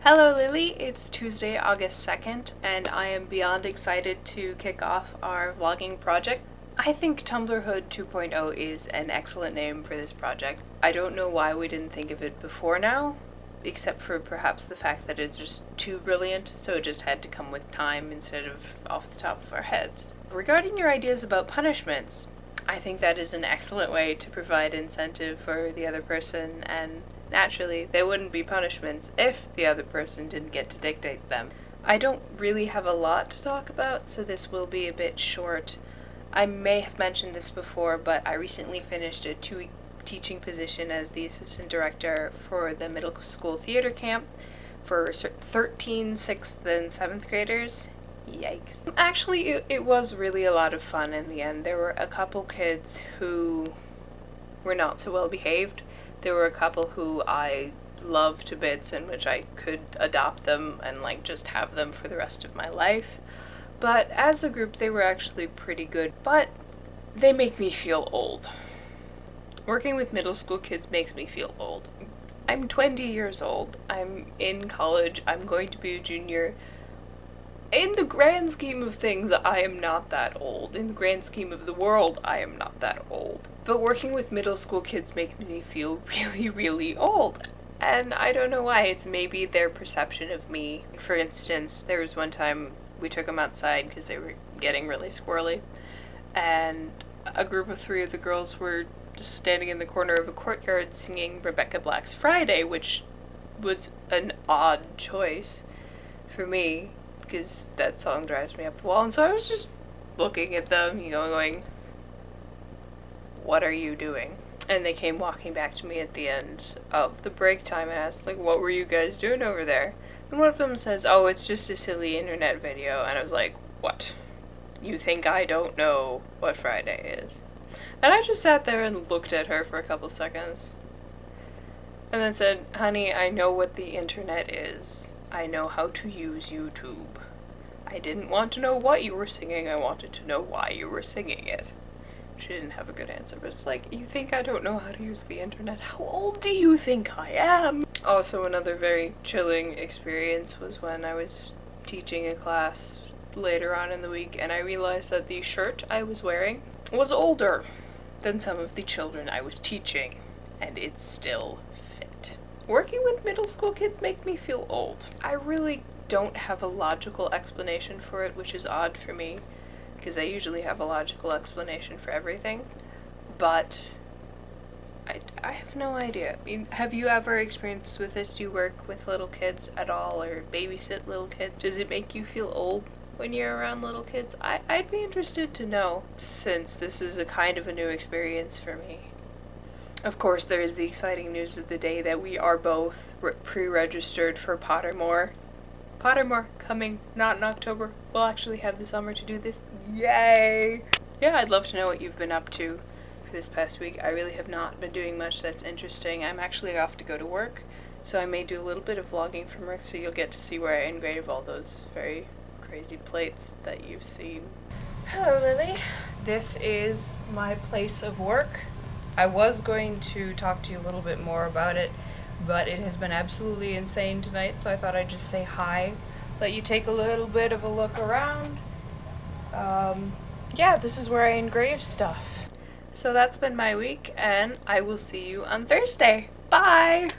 Hello Lily, it's Tuesday, August 2nd, and I am beyond excited to kick off our vlogging project. I think Tumblrhood 2.0 is an excellent name for this project. I don't know why we didn't think of it before now, except for perhaps the fact that it's just too brilliant, so it just had to come with time instead of off the top of our heads. Regarding your ideas about punishments, I think that is an excellent way to provide incentive for the other person, and naturally, they wouldn't be punishments if the other person didn't get to dictate them. I don't really have a lot to talk about, so this will be a bit short. I may have mentioned this before, but I recently finished a 2-week teaching position as the assistant director for the middle school theater camp for 13th, 6th, and 7th graders. Yikes. Actually, it was really a lot of fun in the end. There were a couple kids who were not so well behaved. There were a couple who I loved to bits and which I could adopt them and just have them for the rest of my life. But as a group, they were actually pretty good, but they make me feel old. Working with middle school kids makes me feel old. I'm 20 years old. I'm in college. I'm going to be a junior. In the grand scheme of things, I am not that old. In the grand scheme of the world, I am not that old. But working with middle school kids makes me feel really, really old. And I don't know why. It's maybe their perception of me. For instance, there was one time we took them outside because they were getting really squirrely. And a group of 3 of the girls were just standing in the corner of a courtyard singing Rebecca Black's Friday, which was an odd choice for me, because that song drives me up the wall. And so I was just looking at them, going, what are you doing? And they came walking back to me at the end of the break time and asked, what were you guys doing over there? And one of them says, oh, it's just a silly internet video. And I was like, what? You think I don't know what Friday is? And I just sat there and looked at her for a couple seconds. And then said, honey, I know what the internet is. I know how to use YouTube. I didn't want to know what you were singing, I wanted to know why you were singing it. She didn't have a good answer, but it's you think I don't know how to use the internet? How old do you think I am? Also, another very chilling experience was when I was teaching a class later on in the week, and I realized that the shirt I was wearing was older than some of the children I was teaching, and it still fit. Working with middle school kids make me feel old. I really don't have a logical explanation for it, which is odd for me, because I usually have a logical explanation for everything, but I have no idea. I mean, have you ever experienced with this? Do you work with little kids at all, or babysit little kids? Does it make you feel old when you're around little kids? I'd be interested to know, since this is a kind of a new experience for me. Of course, there is the exciting news of the day that we are both pre-registered for Pottermore. Pottermore coming, not in October. We'll actually have the summer to do this. Yay! Yeah, I'd love to know what you've been up to for this past week. I really have not been doing much that's interesting. I'm actually off to go to work, so I may do a little bit of vlogging from work, so you'll get to see where I engrave all those very crazy plates that you've seen. Hello, Lily. This is my place of work. I was going to talk to you a little bit more about it, but it has been absolutely insane tonight, so I thought I'd just say hi, let you take a little bit of a look around. Yeah, this is where I engrave stuff. So that's been my week, and I will see you on Thursday. Bye!